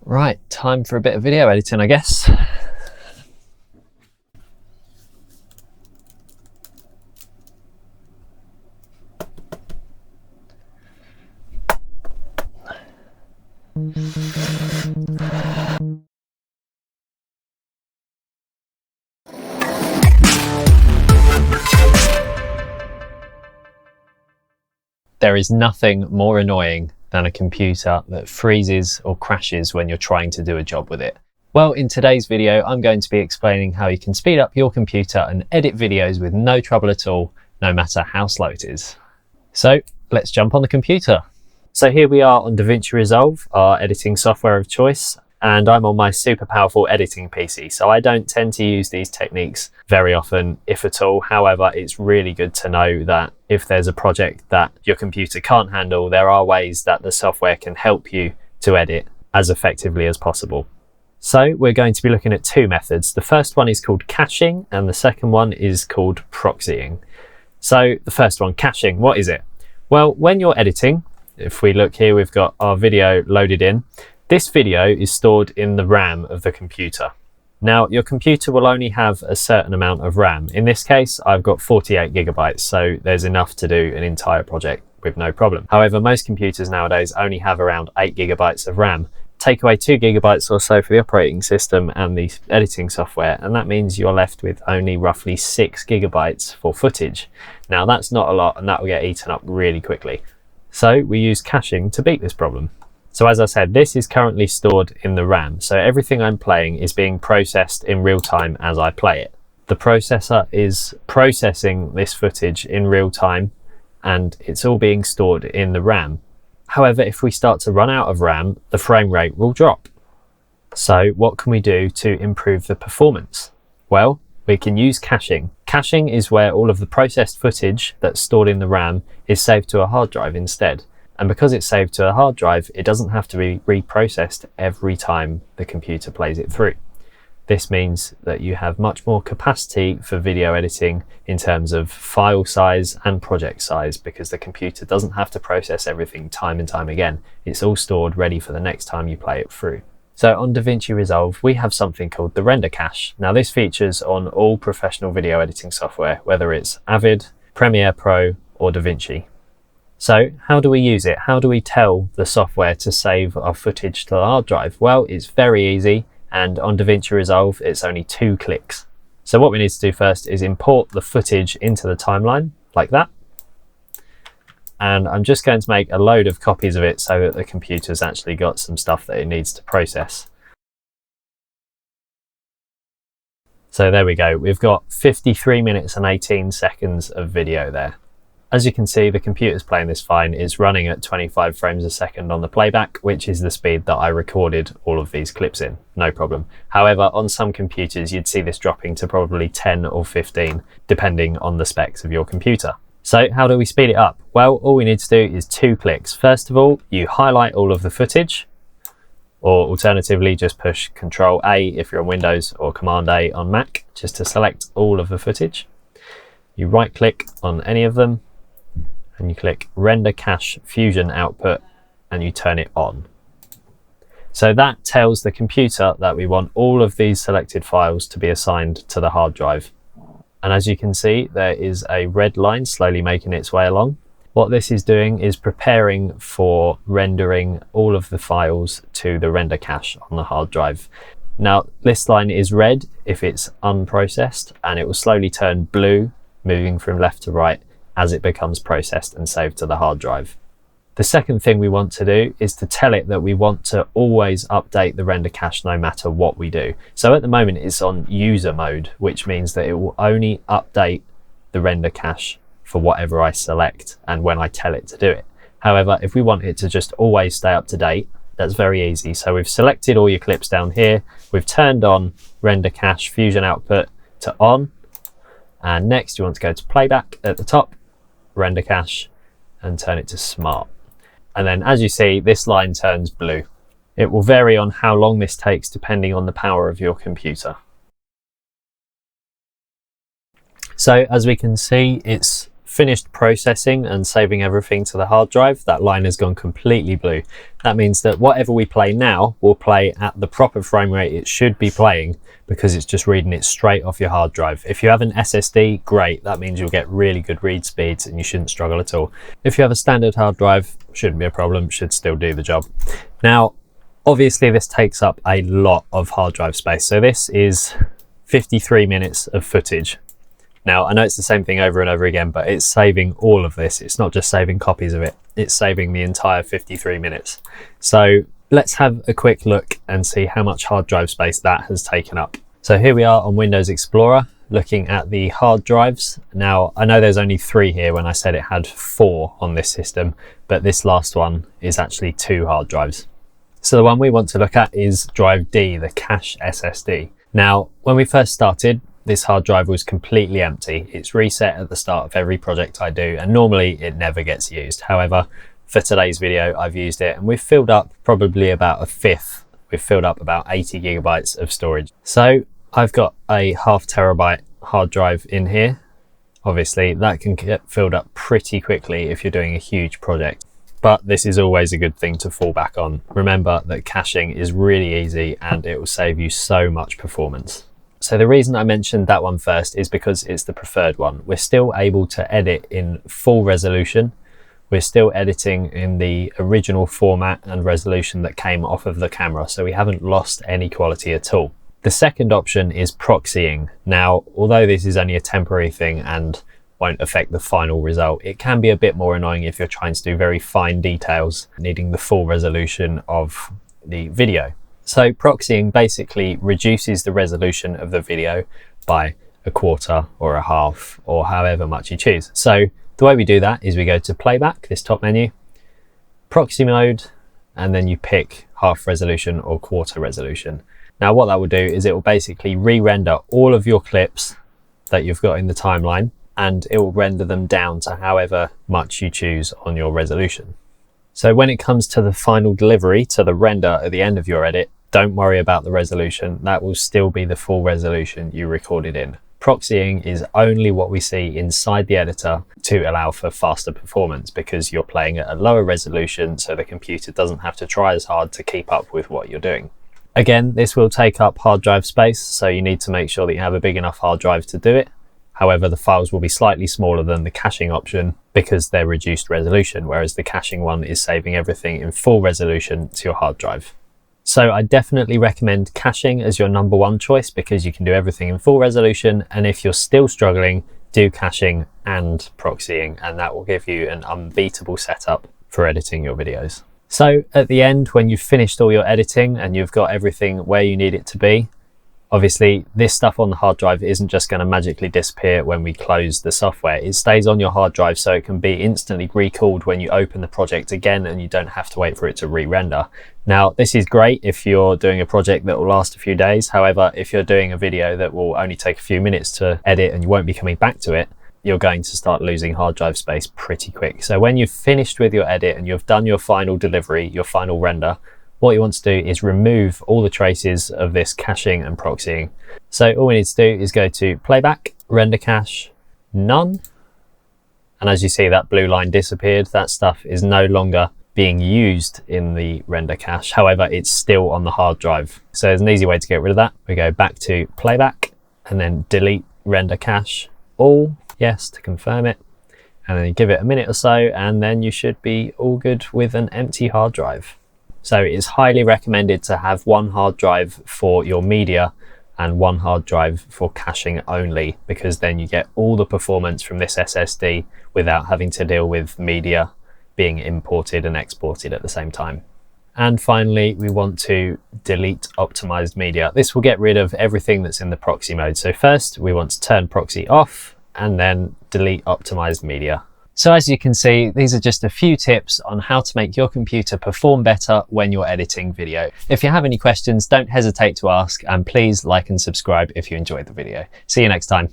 Right, time for a bit of video editing, I guess. There is nothing more annoying than a computer that freezes or crashes when you're trying to do a job with it. Well, in today's video, I'm going to be explaining how you can speed up your computer and edit videos with no trouble at all, no matter how slow it is. So let's jump on the computer. So here we are on DaVinci Resolve, our editing software of choice, and I'm on my super powerful editing PC. So I don't tend to use these techniques very often, if at all. However, it's really good to know that if there's a project that your computer can't handle, there are ways that the software can help you to edit as effectively as possible. So we're going to be looking at two methods. The first one is called caching, and the second one is called proxying. So the first one, caching, what is it? Well, when you're editing, if we look here, we've got our video loaded in. This video is stored in the RAM of the computer. Now, your computer will only have a certain amount of RAM. In this case, I've got 48 gigabytes, so there's enough to do an entire project with no problem. However, most computers nowadays only have around 8 gigabytes of RAM. Take away 2 gigabytes or so for the operating system and the editing software, and that means you're left with only roughly 6 gigabytes for footage. Now, that's not a lot, and that will get eaten up really quickly. So we use caching to beat this problem. So as I said, this is currently stored in the RAM. So everything I'm playing is being processed in real time as I play it. The processor is processing this footage in real time, and it's all being stored in the RAM. However, if we start to run out of RAM, the frame rate will drop. So what can we do to improve the performance? Well, we can use caching. Caching is where all of the processed footage that's stored in the RAM is saved to a hard drive instead. And because it's saved to a hard drive, it doesn't have to be reprocessed every time the computer plays it through. This means that you have much more capacity for video editing in terms of file size and project size, because the computer doesn't have to process everything time and time again. It's all stored ready for the next time you play it through. So on DaVinci Resolve, we have something called the render cache. Now this features on all professional video editing software, whether it's Avid, Premiere Pro, or DaVinci. So how do we use it? How do we tell the software to save our footage to the hard drive? Well, it's very easy, and on DaVinci Resolve, it's only 2 clicks. So what we need to do first is import the footage into the timeline, like that. And I'm just going to make a load of copies of it so that the computer's actually got some stuff that it needs to process. So there we go. We've got 53 minutes and 18 seconds of video there. As you can see, the computer's playing this fine. It's running at 25 frames a second on the playback, which is the speed that I recorded all of these clips in, no problem. However, on some computers, you'd see this dropping to probably 10 or 15, depending on the specs of your computer. So how do we speed it up? Well, all we need to do is 2 clicks. First of all, you highlight all of the footage, or alternatively, just push Control A if you're on Windows or Command A on Mac, just to select all of the footage. You right click on any of them, and you click Render Cache Fusion Output, and you turn it on. So that tells the computer that we want all of these selected files to be assigned to the hard drive. And as you can see, there is a red line slowly making its way along. What this is doing is preparing for rendering all of the files to the render cache on the hard drive. Now, this line is red if it's unprocessed, and it will slowly turn blue, moving from left to right, as it becomes processed and saved to the hard drive. The second thing we want to do is to tell it that we want to always update the render cache no matter what we do. So at the moment it's on user mode, which means that it will only update the render cache for whatever I select and when I tell it to do it. However, if we want it to just always stay up to date, that's very easy. So we've selected all your clips down here, we've turned on render cache fusion output to on, and next you want to go to playback at the top, render cache, and turn it to smart. And then as you see, this line turns blue. It will vary on how long this takes depending on the power of your computer. So as we can see, it's finished processing and saving everything to the hard drive, that line has gone completely blue. That means that whatever we play now will play at the proper frame rate it should be playing, because it's just reading it straight off your hard drive. If you have an SSD, great, that means you'll get really good read speeds and you shouldn't struggle at all. If you have a standard hard drive, shouldn't be a problem, should still do the job. Now, obviously this takes up a lot of hard drive space. So this is 53 minutes of footage. Now, I know it's the same thing over and over again, but it's saving all of this. It's not just saving copies of it, it's saving the entire 53 minutes. So let's have a quick look and see how much hard drive space that has taken up. So here we are on Windows Explorer, looking at the hard drives. Now, I know there's only 3 here when I said it had 4 on this system, but this last one is actually 2 hard drives. So the one we want to look at is drive D, the cache SSD. Now, when we first started, this hard drive was completely empty. It's reset at the start of every project I do, and normally it never gets used. However, for today's video, I've used it and we've filled up probably about a fifth. We've filled up about 80 gigabytes of storage. So I've got a 0.5 terabyte hard drive in here. Obviously, that can get filled up pretty quickly if you're doing a huge project. But this is always a good thing to fall back on. Remember that caching is really easy and it will save you so much performance. So the reason I mentioned that one first is because it's the preferred one. We're still able to edit in full resolution. We're still editing in the original format and resolution that came off of the camera, so we haven't lost any quality at all. The second option is proxying. Now, although this is only a temporary thing and won't affect the final result, it can be a bit more annoying if you're trying to do very fine details, needing the full resolution of the video. So proxying basically reduces the resolution of the video by 1/4 or 1/2 or however much you choose. So the way we do that is we go to playback, this top menu, proxy mode, and then you pick 1/2 resolution or 1/4 resolution. Now what that will do is it will basically re-render all of your clips that you've got in the timeline, and it will render them down to however much you choose on your resolution. So when it comes to the final delivery, to the render at the end of your edit, don't worry about the resolution. That will still be the full resolution you recorded in. Proxying is only what we see inside the editor to allow for faster performance, because you're playing at a lower resolution, so the computer doesn't have to try as hard to keep up with what you're doing. Again, this will take up hard drive space, so you need to make sure that you have a big enough hard drive to do it. However, the files will be slightly smaller than the caching option because they're reduced resolution, whereas the caching one is saving everything in full resolution to your hard drive. So I definitely recommend caching as your #1 choice, because you can do everything in full resolution. And if you're still struggling, do caching and proxying, and that will give you an unbeatable setup for editing your videos. So at the end, when you've finished all your editing and you've got everything where you need it to be, obviously this stuff on the hard drive isn't just going to magically disappear when we close the software. It stays on your hard drive, so it can be instantly recalled when you open the project again, and you don't have to wait for it to re-render. Now, this is great if you're doing a project that will last a few days. However, if you're doing a video that will only take a few minutes to edit and you won't be coming back to it, you're going to start losing hard drive space pretty quick. So when you've finished with your edit and you've done your final delivery, your final render, what you want to do is remove all the traces of this caching and proxying. So all we need to do is go to playback, render cache, none. And as you see, that blue line disappeared. That stuff is no longer being used in the render cache. However, it's still on the hard drive. So there's an easy way to get rid of that. We go back to playback and then delete render cache all, yes, to confirm it. And then you give it a minute or so, and then you should be all good with an empty hard drive. So it is highly recommended to have one hard drive for your media and one hard drive for caching only, because then you get all the performance from this SSD without having to deal with media being imported and exported at the same time. And finally, we want to delete optimized media. This will get rid of everything that's in the proxy mode. So first we want to turn proxy off and then delete optimized media. So as you can see, these are just a few tips on how to make your computer perform better when you're editing video. If you have any questions, don't hesitate to ask, and please like and subscribe if you enjoyed the video. See you next time.